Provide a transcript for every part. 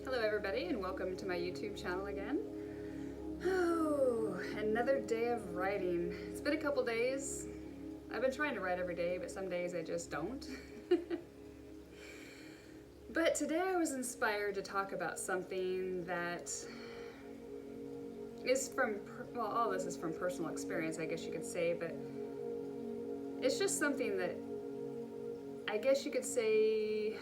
Hello everybody and welcome to my YouTube channel again. Oh, another day of writing. It's been a couple days. I've been trying to write every day, but some days I just don't. But today I was inspired to talk about something that is from, well, all this is from personal experience, I guess you could say, but it's just something that I guess you could say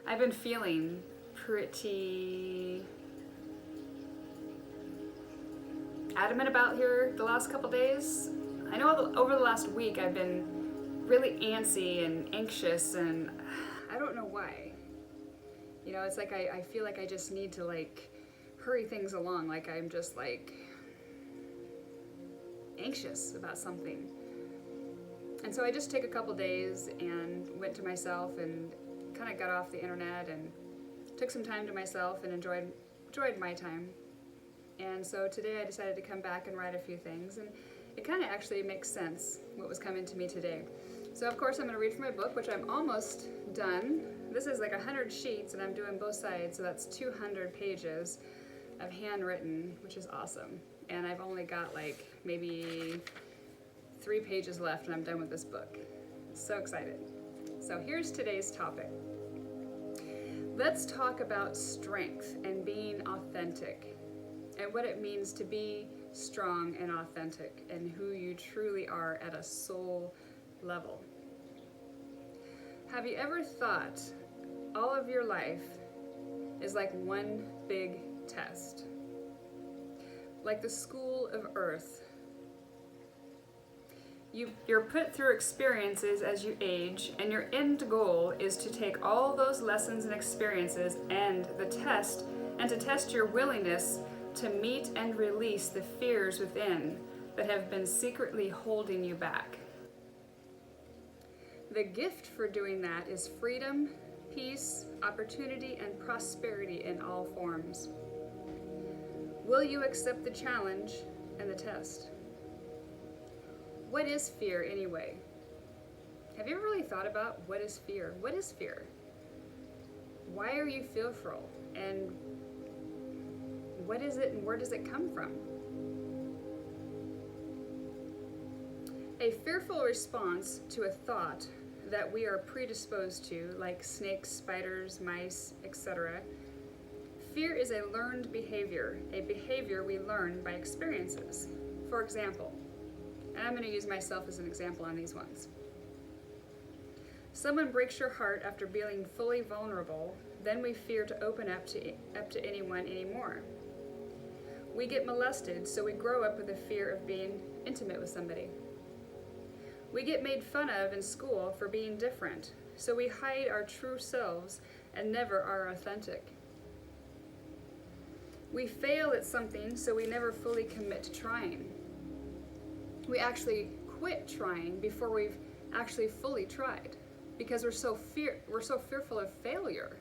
I've been feeling pretty adamant about here the last couple days. I know over the last week I've been really antsy and anxious, and I don't know why. You know, it's like I feel like I just need to hurry things along, like I'm just anxious about something. And so I just take a couple days and went to myself and kind of got off the internet and took some time to myself and enjoyed my time. And so today I decided to come back and write a few things, and it kind of actually makes sense what was coming to me today. So of course I'm going to read from my book, which I'm almost done. This is like 100 sheets and I'm doing both sides, so that's 200 pages of handwritten, which is awesome. And I've only got maybe 3 pages left and I'm done with this book. So excited. So here's today's topic. Let's talk about strength and being authentic, and what it means to be strong and authentic, and who you truly are at a soul level. Have you ever thought all of your life is like one big test? Like the school of earth. You're put through experiences as you age, and your end goal is to take all those lessons and experiences and to test your willingness to meet and release the fears within that have been secretly holding you back. The gift for doing that is freedom, peace, opportunity, and prosperity in all forms. Will you accept the challenge and the test? What is fear anyway? Have you ever really thought about what is fear? What is fear? Why are you fearful? And what is it and where does it come from? A fearful response to a thought that we are predisposed to, like snakes, spiders, mice, etc. Fear is a learned behavior, a behavior we learn by experiences. For example, and I'm going to use myself as an example on these ones. Someone breaks your heart after being fully vulnerable, then we fear to open up to anyone anymore. We get molested, so we grow up with a fear of being intimate with somebody. We get made fun of in school for being different, so we hide our true selves and never are authentic. We fail at something, so we never fully commit to trying. We actually quit trying before we've actually fully tried, because we're so fearful of failure.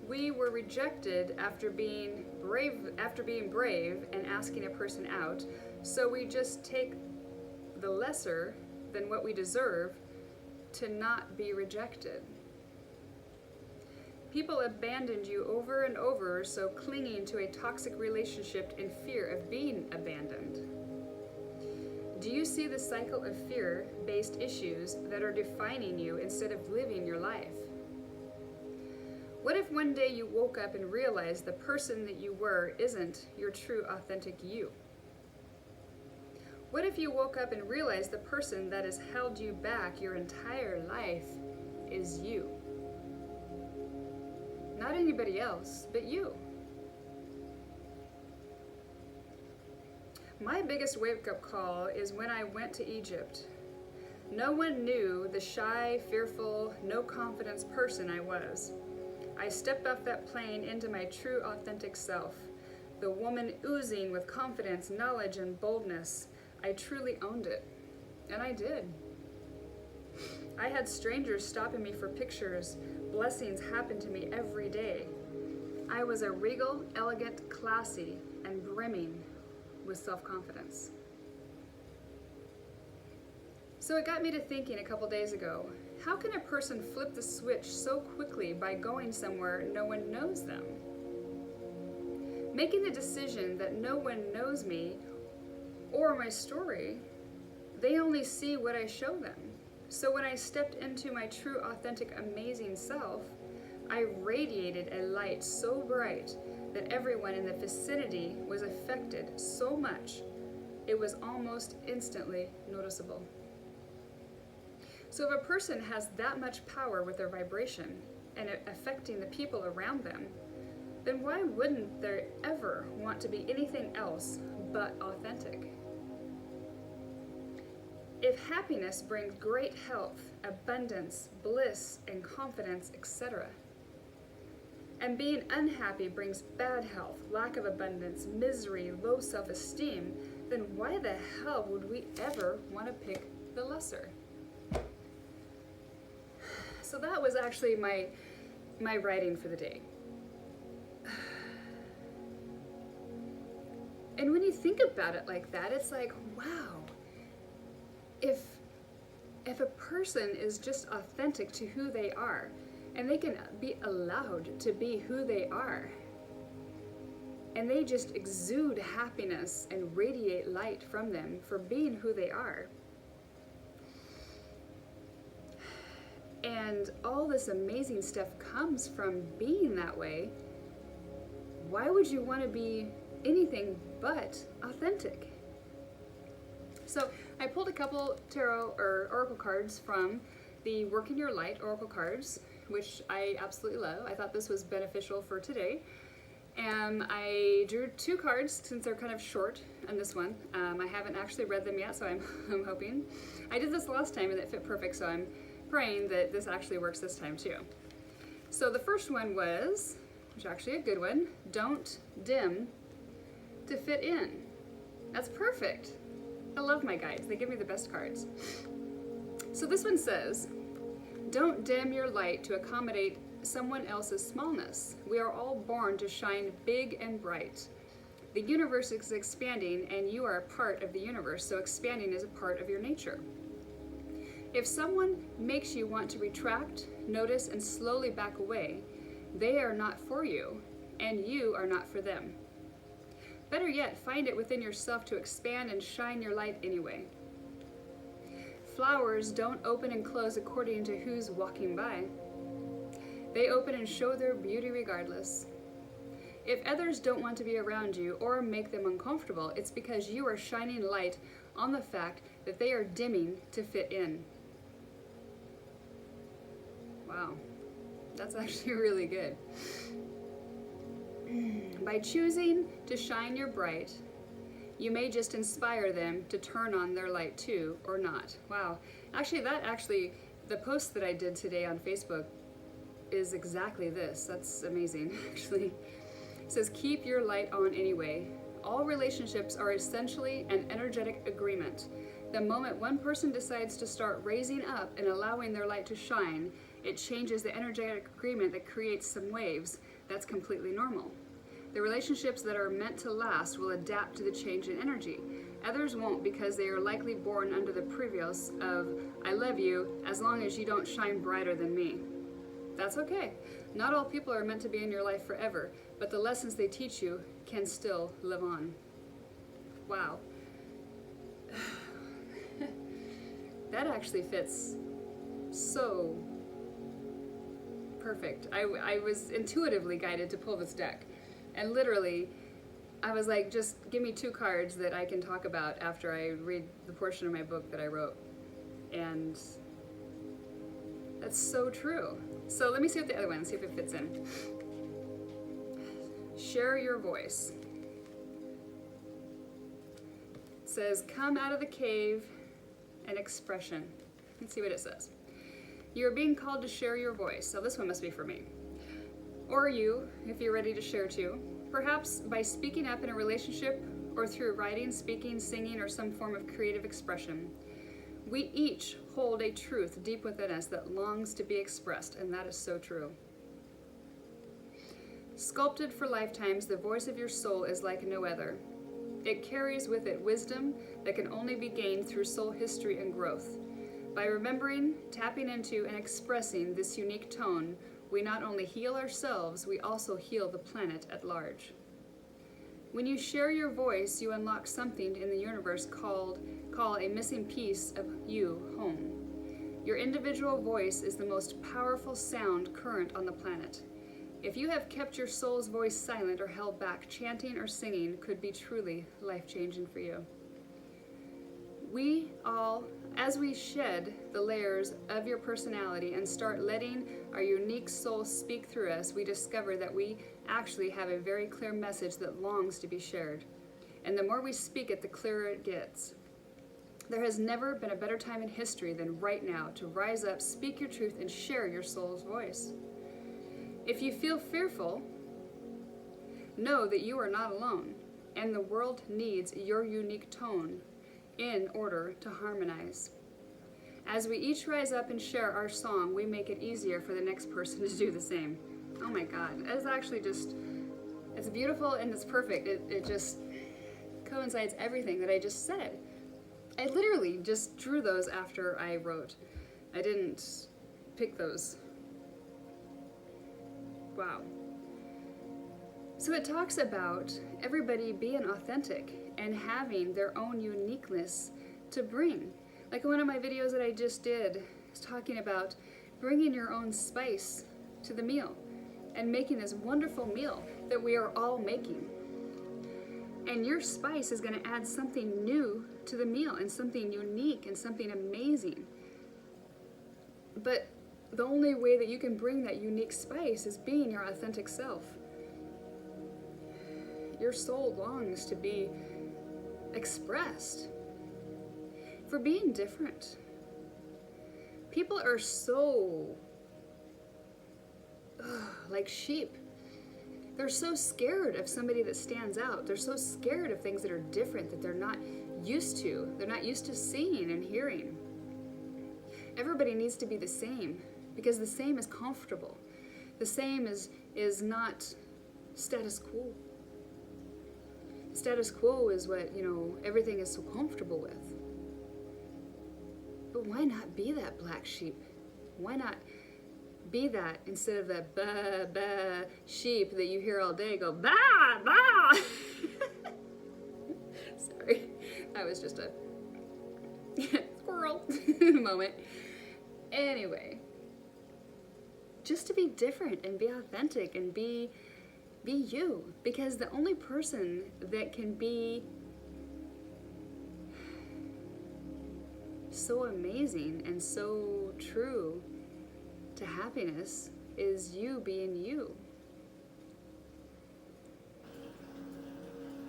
We were rejected after being brave and asking a person out, so we just take the lesser than what we deserve to not be rejected. People abandoned you over and over, so clinging to a toxic relationship in fear of being abandoned. Do you see the cycle of fear-based issues that are defining you instead of living your life? What if one day you woke up and realized the person that you were isn't your true authentic you? What if you woke up and realized the person that has held you back your entire life is you? Not anybody else, but you. My biggest wake-up call is when I went to Egypt. No one knew the shy, fearful, no-confidence person I was. I stepped off that plane into my true, authentic self, the woman oozing with confidence, knowledge, and boldness. I truly owned it, and I did. I had strangers stopping me for pictures. Blessings happened to me every day. I was a regal, elegant, classy, and brimming with self-confidence. So it got me to thinking a couple days ago, how can a person flip the switch so quickly by going somewhere no one knows them? Making the decision that no one knows me or my story, they only see what I show them. So when I stepped into my true, authentic, amazing self, I radiated a light so bright that everyone in the vicinity was affected so much, it was almost instantly noticeable. So if a person has that much power with their vibration and it affecting the people around them, then why wouldn't they ever want to be anything else but authentic? If happiness brings great health, abundance, bliss, and confidence, etc., and being unhappy brings bad health, lack of abundance, misery, low self-esteem, then why the hell would we ever want to pick the lesser? So that was actually my writing for the day. And when you think about it like that, it's like, wow, if a person is just authentic to who they are, and they can be allowed to be who they are, and they just exude happiness and radiate light from them for being who they are, and all this amazing stuff comes from being that way, why would you want to be anything but authentic? So I pulled a couple tarot or oracle cards from the Work in Your Light oracle cards, which I absolutely love. I thought this was beneficial for today. And I drew 2 cards since they're kind of short on this one. I haven't actually read them yet, so I'm hoping. I did this last time and it fit perfect, so I'm praying that this actually works this time too. So the first one was, which is actually a good one, don't dim to fit in. That's perfect. I love my guides. They give me the best cards. So this one says, don't dim your light to accommodate someone else's smallness. We are all born to shine big and bright. The universe is expanding and you are a part of the universe, so expanding is a part of your nature. If someone makes you want to retract, notice, and slowly back away, they are not for you, and you are not for them. Better yet, find it within yourself to expand and shine your light anyway. Flowers don't open and close according to who's walking by. They open and show their beauty regardless. If others don't want to be around you or make them uncomfortable, it's because you are shining light on the fact that they are dimming to fit in. Wow, that's actually really good. By choosing to shine your bright, you may just inspire them to turn on their light too, or not. Wow, the post that I did today on Facebook is exactly this. That's amazing, actually. It says, keep your light on anyway. All relationships are essentially an energetic agreement. The moment one person decides to start raising up and allowing their light to shine, it changes the energetic agreement that creates some waves. That's completely normal. The relationships that are meant to last will adapt to the change in energy. Others won't because they are likely born under the previous of, I love you as long as you don't shine brighter than me. That's okay. Not all people are meant to be in your life forever, but the lessons they teach you can still live on. Wow. That actually fits so perfect. I was intuitively guided to pull this deck. And literally, I was like, just give me 2 cards that I can talk about after I read the portion of my book that I wrote. And that's so true. So let me see what the other one, see if it fits in. Share your voice. It says, come out of the cave and expression. Let's see what it says. You are being called to share your voice. So this one must be for me. Or you, if you're ready to share too. Perhaps by speaking up in a relationship or through writing, speaking, singing, or some form of creative expression. We each hold a truth deep within us that longs to be expressed, and that is so true. Sculpted for lifetimes, the voice of your soul is like no other. It carries with it wisdom that can only be gained through soul history and growth. By remembering, tapping into, and expressing this unique tone, we not only heal ourselves, we also heal the planet at large. When you share your voice, you unlock something in the universe call a missing piece of you home. Your individual voice is the most powerful sound current on the planet. If you have kept your soul's voice silent or held back, chanting or singing could be truly life-changing for you. As we shed the layers of your personality and start letting our unique soul speak through us, we discover that we actually have a very clear message that longs to be shared. And the more we speak it, the clearer it gets. There has never been a better time in history than right now to rise up, speak your truth, and share your soul's voice. If you feel fearful, know that you are not alone, and the world needs your unique tone in order to harmonize. As we each rise up and share our song, we make it easier for the next person to do the same. Oh my God, it's actually just, it's beautiful and it's perfect. It just coincides everything that I just said. I literally just drew those after I wrote. I didn't pick those. Wow. So it talks about everybody being authentic and having their own uniqueness to bring. Like one of my videos that I just did is talking about bringing your own spice to the meal and making this wonderful meal that we are all making. And your spice is going to add something new to the meal and something unique and something amazing. But the only way that you can bring that unique spice is being your authentic self. Your soul longs to be expressed for being different. People are so like sheep. They're so scared of somebody that stands out. They're so scared of things that are different, that they're not used to. They're not used to seeing and hearing. Everybody needs to be the same, because the same is comfortable. The same is not status quo. Status quo is what, everything is so comfortable with. But why not be that black sheep? Why not be that instead of that ba ba sheep that you hear all day go ba ba? Sorry, that was just a squirrel moment. Anyway, just to be different and be authentic and be you, because the only person that can be so amazing and so true to happiness is you being you.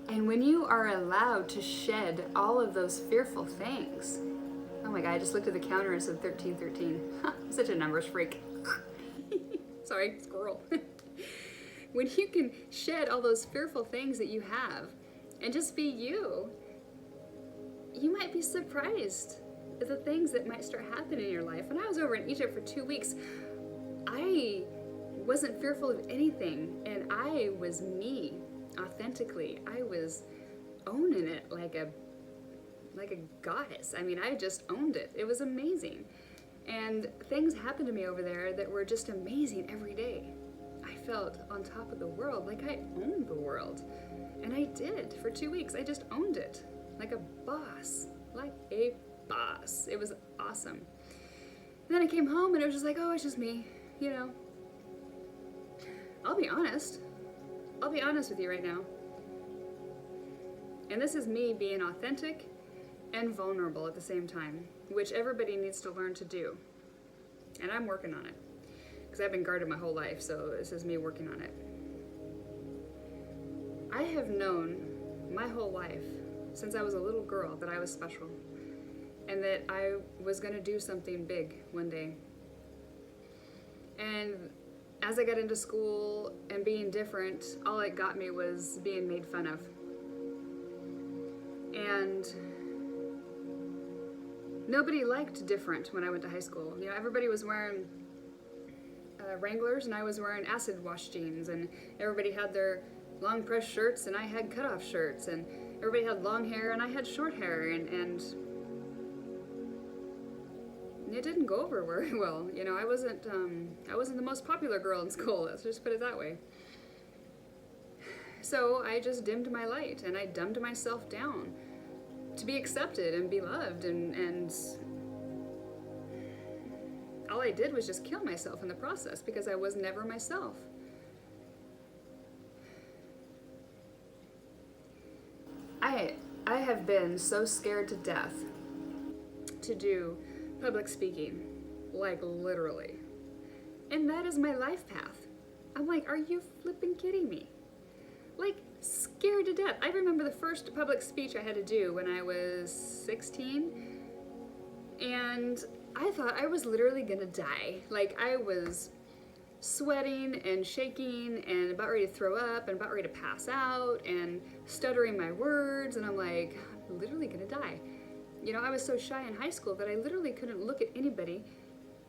And when you are allowed to shed all of those fearful things, oh my God, I just looked at the counter and said 1313. I'm such a numbers freak. Sorry, squirrel. When you can shed all those fearful things that you have and just be you, you might be surprised at the things that might start happening in your life. When I was over in Egypt for 2 weeks, I wasn't fearful of anything, and I was me authentically. I was owning it like a goddess. I mean, I just owned it. It was amazing. And things happened to me over there that were just amazing every day. I felt on top of the world, like I owned the world. And I did for 2 weeks. I just owned it like a boss, like a boss. It was awesome. And then I came home and it was just like, oh, it's just me, I'll be honest with you right now. And this is me being authentic and vulnerable at the same time, which everybody needs to learn to do. And I'm working on it, because I've been guarded my whole life, so this is me working on it. I have known my whole life, since I was a little girl, that I was special, and that I was going to do something big one day. And as I got into school and being different, all it got me was being made fun of. And nobody liked different when I went to high school. Everybody was wearing Wranglers, and I was wearing acid wash jeans, and everybody had their long press shirts, and I had cutoff shirts, and everybody had long hair and I had short hair, and it didn't go over very well. You know, I wasn't the most popular girl in school, let's just put it that way. So I just dimmed my light and I dumbed myself down to be accepted and be loved, and all I did was just kill myself in the process because I was never myself. I have been so scared to death to do public speaking, like literally. And that is my life path. I'm like, are you flipping kidding me? Like, scared to death. I remember the first public speech I had to do when I was 16, and I thought I was literally gonna die. Like, I was sweating and shaking and about ready to throw up and about ready to pass out and stuttering my words, and I'm like, I'm literally gonna die. You know, I was so shy in high school that I literally couldn't look at anybody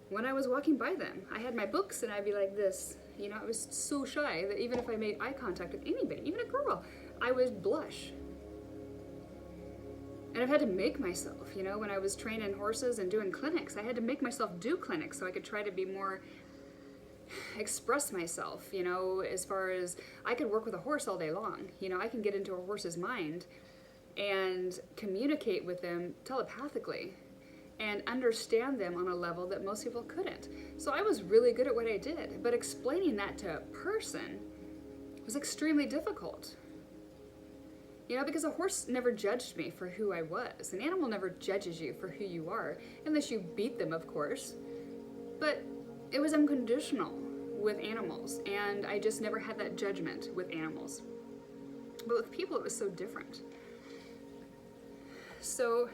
when I was walking by them. I had my books and I'd be like this. You know, I was so shy that even if I made eye contact with anybody, even a girl, I would blush. And I've had to make myself, you know, when I was training horses and doing clinics, I had to make myself do clinics so I could try to be more, express myself, you know, as far as I could work with a horse all day long. You know, I can get into a horse's mind and communicate with them telepathically and understand them on a level that most people couldn't. So I was really good at what I did, but explaining that to a person was extremely difficult. You know, because a horse never judged me for who I was. An animal never judges you for who you are, unless you beat them, of course. But it was unconditional with animals, and I just never had that judgment with animals. But with people, it was so different. So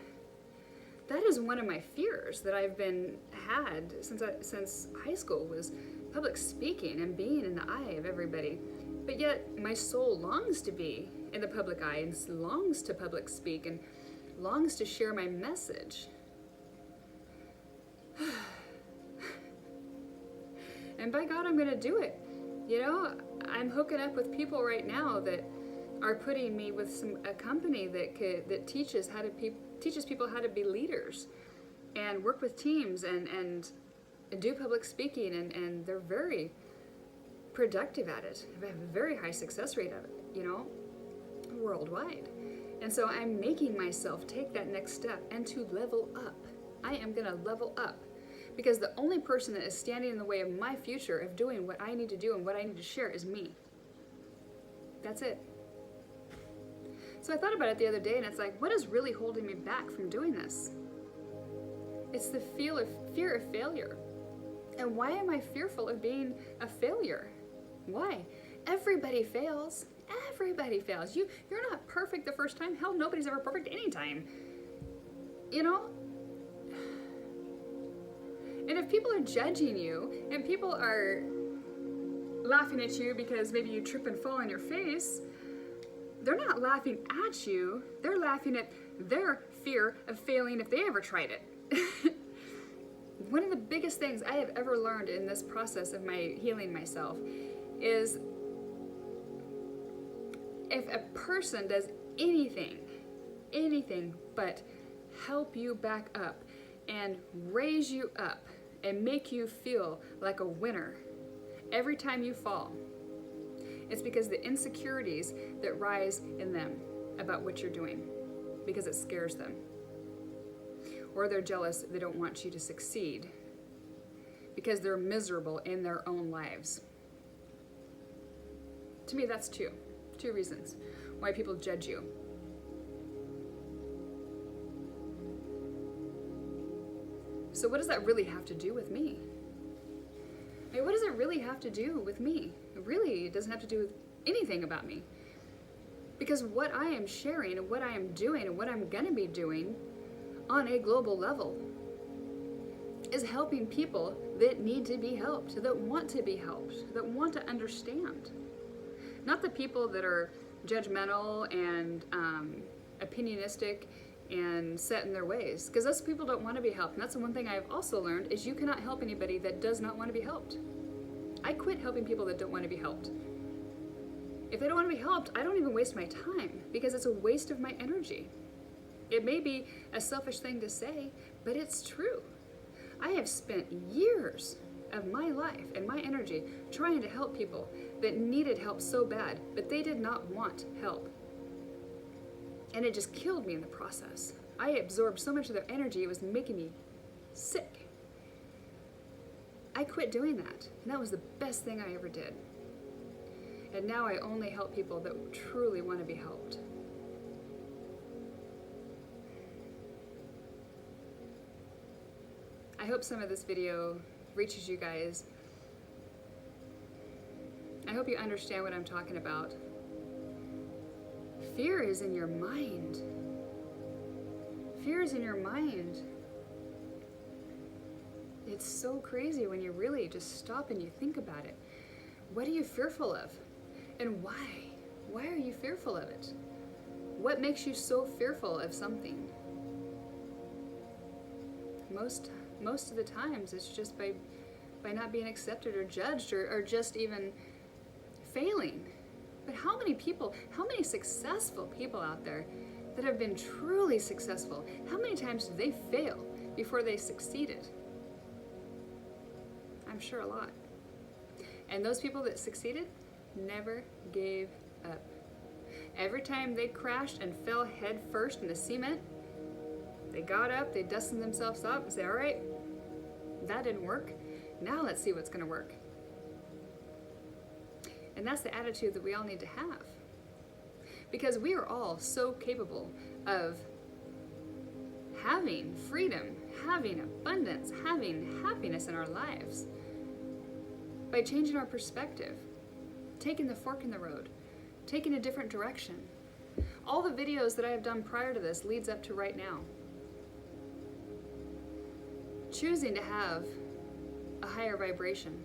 that is one of my fears that I've had since high school, was public speaking and being in the eye of everybody. But yet my soul longs to be in the public eye and longs to public speak and longs to share my message. And by God, I'm going to do it. You know, I'm hooking up with people right now that are putting me with a company that teaches people how to be leaders and work with teams and do public speaking, and they're very productive at it. They have a very high success rate of it, you know, worldwide. And so I'm making myself take that next step and to level up. I am going to level up, because the only person that is standing in the way of my future of doing what I need to do and what I need to share is me. That's it. So I thought about it the other day, and it's like, what is really holding me back from doing this? It's the fear of failure. And why am I fearful of being a failure? Why? Everybody fails. Everybody fails. You're not perfect the first time. Hell, nobody's ever perfect any time. You know? And if people are judging you, and people are laughing at you because maybe you trip and fall on your face, they're not laughing at you, they're laughing at their fear of failing if they ever tried it. One of the biggest things I have ever learned in this process of my healing myself is, if a person does anything but help you back up and raise you up and make you feel like a winner every time you fall, it's because the insecurities that rise in them about what you're doing, because it scares them. Or they're jealous, they don't want you to succeed because they're miserable in their own lives. To me, that's two reasons why people judge you. So what does that really have to do with me? I mean, what does it really have to do with me? It really doesn't have to do with anything about me. Because what I am sharing and what I am doing and what I'm gonna be doing on a global level is helping people that need to be helped, that want to be helped, that want to understand. Not the people that are judgmental and opinionistic and set in their ways, because those people don't want to be helped. And that's the one thing I've also learned, is you cannot help anybody that does not want to be helped. I quit helping people that don't want to be helped. If they don't want to be helped, I don't even waste my time because it's a waste of my energy. It may be a selfish thing to say, but it's true. I have spent years of my life and my energy trying to help people that needed help so bad, but they did not want help. And it just killed me in the process. I absorbed so much of their energy, it was making me sick. I quit doing that, and that was the best thing I ever did. And now I only help people that truly want to be helped. I hope some of this video reaches you guys. I hope you understand what I'm talking about. Fear is in your mind. Fear is in your mind. It's so crazy when you really just stop and you think about it. What are you fearful of? And why? Why are you fearful of it? What makes you so fearful of something? Most of the times it's just by not being accepted or judged or just even failing. But how many successful people out there that have been truly successful, how many times did they fail before they succeeded? I'm sure a lot. And those people that succeeded never gave up. Every time they crashed and fell head first in the cement, they got up, they dusted themselves up and said, all right, that didn't work. Now let's see what's going to work. And that's the attitude that we all need to have. Because we are all so capable of having freedom, having abundance, having happiness in our lives by changing our perspective, taking the fork in the road, taking a different direction. All the videos that I have done prior to this leads up to right now. Choosing to have a higher vibration.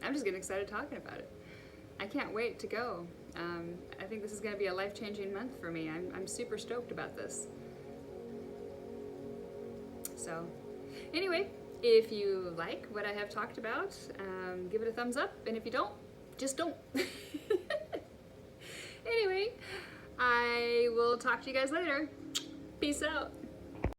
I'm just getting excited talking about it. I can't wait to go. I think this is going to be a life-changing month for me. I'm super stoked about this. So, anyway, if you like what I have talked about, give it a thumbs up, and if you don't, just don't. Anyway, I will talk to you guys later. Peace out.